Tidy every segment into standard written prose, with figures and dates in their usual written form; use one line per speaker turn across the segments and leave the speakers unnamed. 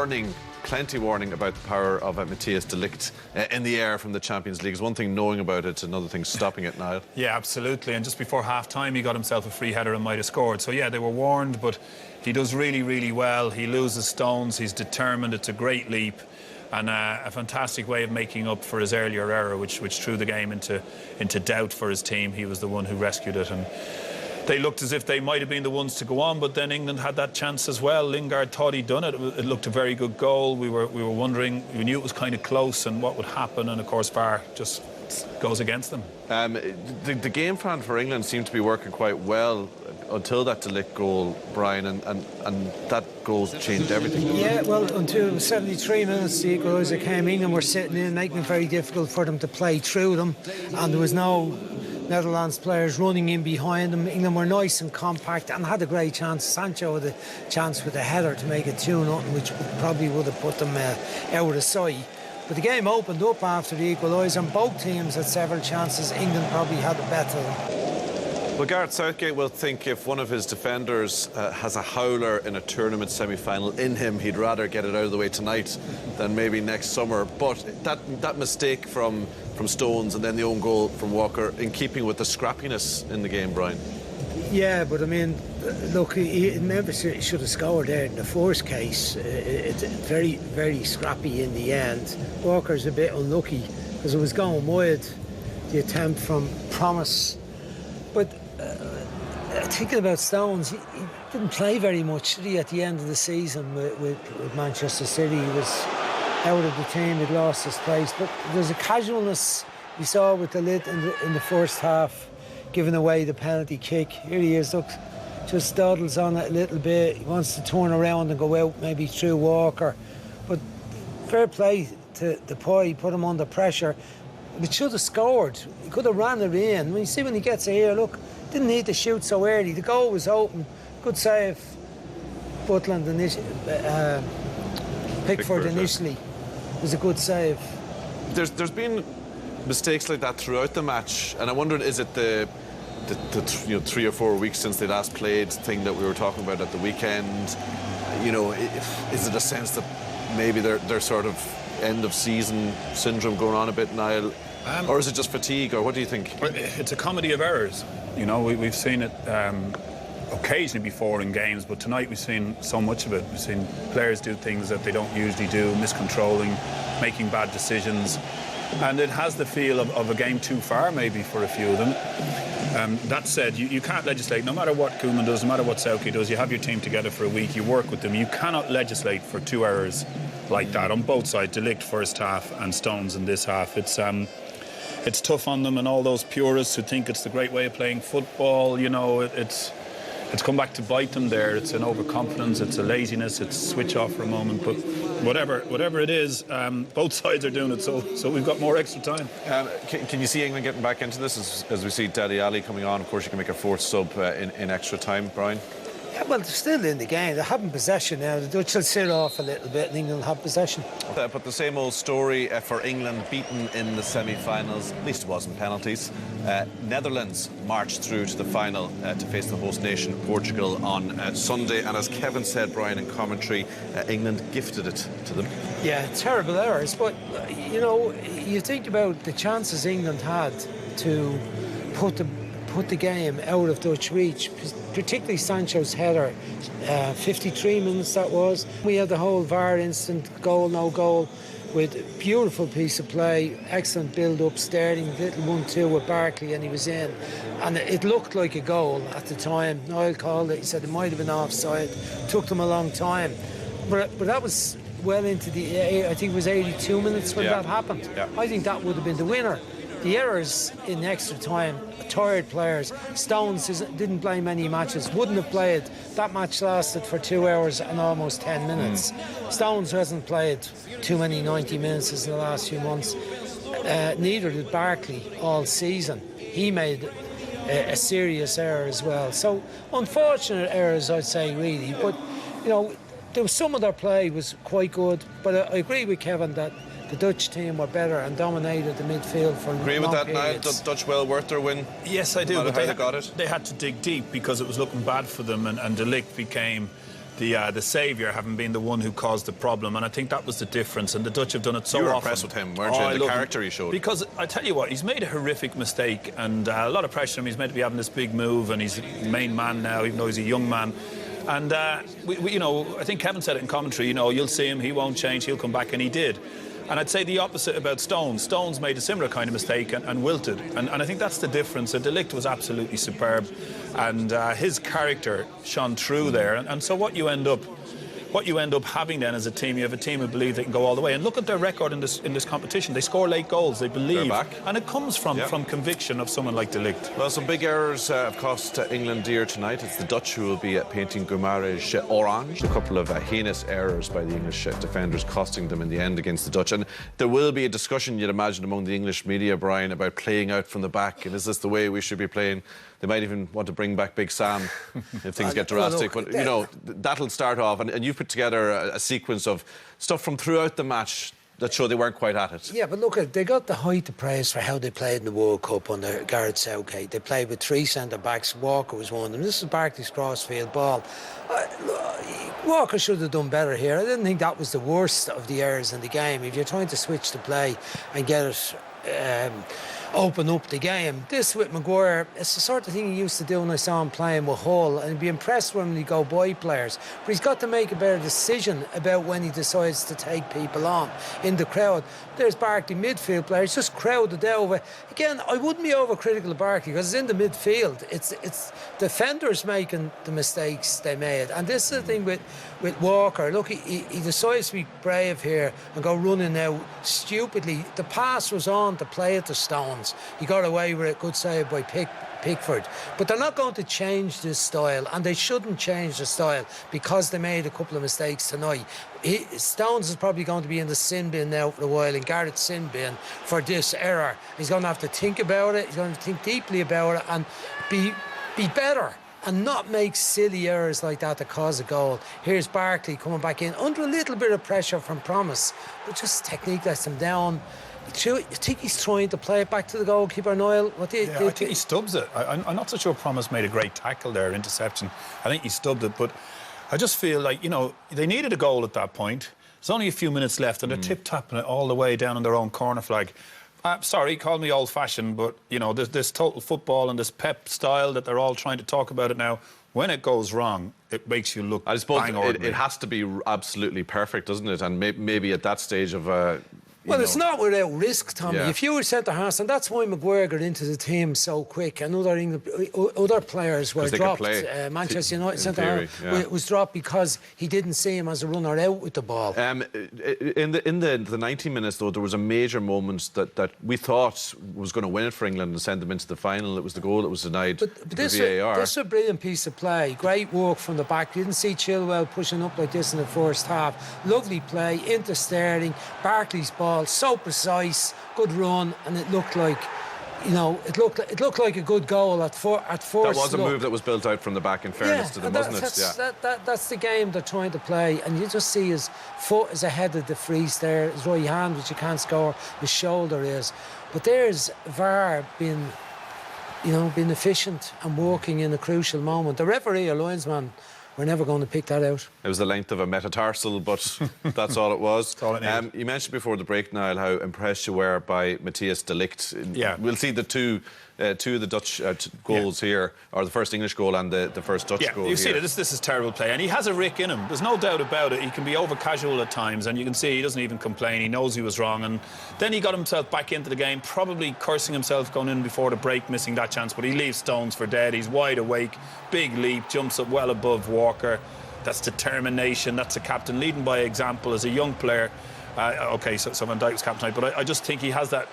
warning, plenty warning about the power of Matthias de Ligt in the air from the Champions League. It's one thing knowing about it, another thing stopping it, Niall.
Yeah, absolutely. And just before half-time, he got himself a free header and might have scored. So, yeah, they were warned, but he does really, really well. He loses stones. He's determined. It's a great leap. And a fantastic way of making up for his earlier error, which threw the game into doubt for his team. He was the one who rescued it. And they looked as if they might have been the ones to go on, but then England had that chance as well. Lingard thought he'd done it. It looked a very good goal. We were wondering, we knew it was kind of close and what would happen, and of course VAR just goes against them.
The game plan for England seemed to be working quite well until that de Ligt goal, Brian, and that goal changed everything.
Yeah, well, until 73 minutes the equaliser came, England were sitting in, making it very difficult for them to play through them, and there was no Netherlands players running in behind them. England were nice and compact and had a great chance. Sancho had a chance with a header to make it 2-0, which probably would have put them out of sight. But the game opened up after the equaliser, and both teams had several chances. England probably had the better.
Well, Gareth Southgate will think if one of his defenders has a howler in a tournament semi-final in him, he'd rather get it out of the way tonight than maybe next summer. But that mistake from Stones and then the own goal from Walker, in keeping with the scrappiness in the game, Brian.
Yeah, but I mean, look, Memphis should have scored there in the first case. It's very, very scrappy in the end. Walker's a bit unlucky because it was going wide, the attempt from Promise. But thinking about Stones, he didn't play very much, did he, at the end of the season with Manchester City. He was out of the team, he'd lost his place. But there's a casualness we saw with the Ligt in the first half, giving away the penalty kick. Here he is, look, just dawdles on it a little bit. He wants to turn around and go out maybe through Walker. But fair play to the boy, he put him under pressure. It should have scored. He could have ran it in. When you see when he gets here, look, didn't need to shoot so early. The goal was open. Good save. Butland initially, Pickford initially was a good save.
There's been mistakes like that throughout the match, and I wondered, is it the 3 or 4 weeks since they last played thing that we were talking about at the weekend? You know, is it a sense that maybe they're sort of end of season syndrome going on a bit, Niall? Or is it just fatigue, or what do you think?
It's a comedy of errors. You know, we've seen it occasionally before in games, but tonight we've seen so much of it. We've seen players do things that they don't usually do, miscontrolling, making bad decisions. And it has the feel of a game too far, maybe, for a few of them. That said, you can't legislate. No matter what Koeman does, no matter what Southgate does, you have your team together for a week, you work with them. You cannot legislate for 2 errors like that on both sides, de Ligt first half and Stones in this half. It's tough on them, and all those purists who think it's the great way of playing football. You know, it's come back to bite them there. It's an overconfidence, it's a laziness, it's switch off for a moment. But whatever it is, both sides are doing it, so we've got more extra time.
Can you see England getting back into this as we see Dele Alli coming on? Of course, you can make a 4th sub in extra time, Brian.
Yeah, well, they're still in the game. They're having possession now. The Dutch will sit off a little bit and England will have possession.
But the same old story for England, beaten in the semi-finals. At least it wasn't penalties. Netherlands marched through to the final to face the host nation, Portugal, on Sunday. And as Kevin said, Brian, in commentary, England gifted it to them.
Yeah, terrible errors. But, you know, you think about the chances England had to put the game out of Dutch reach, particularly Sancho's header. 53 minutes that was. We had the whole VAR instant, goal, no goal, with a beautiful piece of play, excellent build-up, Sterling, little 1-2 with Barkley, and he was in. And it looked like a goal at the time. Niall called it, he said it might have been offside. Took them a long time. But that was well into the, I think it was 82 minutes when that happened. Yeah. I think that would have been the winner. The errors in extra time, tired players. Stones didn't play many matches, wouldn't have played. That match lasted for 2 hours and almost 10 minutes. Stones hasn't played too many 90 minutes in the last few months. Neither did Barkley all season. He made a serious error as well. So unfortunate errors, I'd say, really. But, you know, there was some of their play was quite good. But I agree with Kevin that the Dutch team were better and dominated the midfield for
Agree with that, Niall? Dutch well worth their win?
Yes, I do.
But they got it.
They had to dig deep because it was looking bad for them, and de Ligt became the saviour, having been the one who caused the problem, and I think that was the difference. And the Dutch have done it so often.
You were impressed with him, weren't you?
I
The
love
character
him.
he showed.
Because I tell you what, he's made a horrific mistake, and a lot of pressure on him. He's meant to be having this big move, and he's the main man now, even though he's a young man. And you know, I think Kevin said it in commentary. You know, you'll see him. He won't change. He'll come back, and he did. And I'd say the opposite about Stones. Stones made a similar kind of mistake and wilted. And I think that's the difference. De Ligt was absolutely superb. And his character shone through there. And so what you end up having then as a team, you have a team who believe they can go all the way. And look at their record in this competition. They score late goals, they believe.
They're back.
And it comes from conviction of someone like De Ligt.
Well, some big errors have cost England dear tonight. It's the Dutch who will be painting Guimarães orange. A couple of heinous errors by the English defenders costing them in the end against the Dutch. And there will be a discussion, you'd imagine, among the English media, Brian, about playing out from the back. And is this the way we should be playing? They might even want to bring back Big Sam if things get drastic. But, you know, that'll start off. And you've put together a sequence of stuff from throughout the match that show they weren't quite at it.
Yeah, but look, they got the height of praise for how they played in the World Cup under Gareth Southgate. They played with 3 centre-backs. Walker was one of them. This is Barkley's crossfield ball. Walker should have done better here. I didn't think that was the worst of the errors in the game. If you're trying to switch the play and get it... open up the game. This with Maguire, it's the sort of thing he used to do when I saw him playing with Hull, and I'd be impressed when he go by players. But he's got to make a better decision about when he decides to take people on in the crowd. There's Barkley, midfield players, just crowded over. Again, I wouldn't be overcritical of Barkley because it's in the midfield. It's defenders making the mistakes they made. And this is the thing with Walker. Look, he decides to be brave here and go running now stupidly. The pass was on to play at the Stones. He got away with it, good save by Pickford. But they're not going to change this style, and they shouldn't change the style because they made a couple of mistakes tonight. Stones is probably going to be in the sin bin now for a while, in Garrett's sin bin for this error. He's going to have to think about it, he's going to think deeply about it and be better and not make silly errors like that cause a goal. Here's Barkley coming back in under a little bit of pressure from Promise, but just technique lets him down. You think he's trying to play it back to the goalkeeper, Niall?
I think he stubs it. I'm not so sure Promise made a great tackle there, interception. I think he stubbed it, but I just feel like, you know, they needed a goal at that point. There's only a few minutes left, and they're tip-tapping it all the way down on their own corner flag. Sorry, call me old-fashioned, but, you know, there's this total football and this pep style that they're all trying to talk about it now. When it goes wrong, it makes you look, I suppose, it
has to be absolutely perfect, doesn't it? And maybe at that stage of...
Well, it's not without risk, Tommy.
Yeah.
If you were centre-half, and that's why Maguire got into the team so quick, and other players were dropped. Manchester United centre-half was dropped because he didn't see him as a runner out with the ball.
In the 90 minutes, though, there was a major moment that we thought was going to win it for England and send them into the final. It was the goal that was denied
but this
VAR.
This is a brilliant piece of play. Great work from the back. You didn't see Chilwell pushing up like this in the first half. Lovely play into Sterling. Barkley's ball. So precise, good run, and it looked like, you know, it looked like a good goal at first.
That was a move that was built out from the back, in fairness to them, wasn't it?
That's the game they're trying to play, and you just see his foot is ahead of the freeze there, his right hand, which you can't score, his shoulder is. But there's VAR being efficient and working in a crucial moment. The referee or linesman, we're never going to pick that out. It
was the length of a metatarsal, but that's all it was.
That's all it needed.
You mentioned before the break, Niall, how impressed you were by Matthias de Ligt.
Yeah.
We'll see the two of the Dutch goals here, or the first English goal and the first Dutch goal
you see
here.
that this is terrible play, and he has a rick in him. There's no doubt about it. He can be over casual at times, and you can see he doesn't even complain. He knows he was wrong, and then he got himself back into the game, probably cursing himself going in before the break, missing that chance, but he leaves Stones for dead. He's wide awake, big leap, jumps up well above Walker. That's determination. That's a captain leading by example as a young player. So Van Dijk was captain tonight, but I just think he has that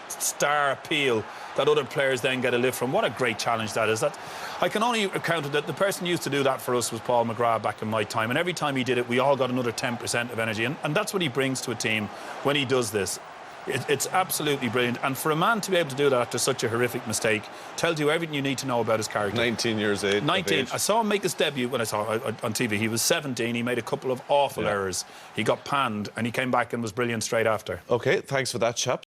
star appeal that other players then get a lift from. What a great challenge that is. That I can only account it that the person who used to do that for us was Paul McGrath back in my time, and every time he did it, we all got another 10% of energy, and that's what he brings to a team when he does this. It's absolutely brilliant, and for a man to be able to do that after such a horrific mistake tells you everything you need to know about his character.
19 years age.
19. I saw him make his debut when I saw him on TV. He was 17. He made a couple of awful errors. He got panned, and he came back and was brilliant straight after.
OK, thanks for that, chaps.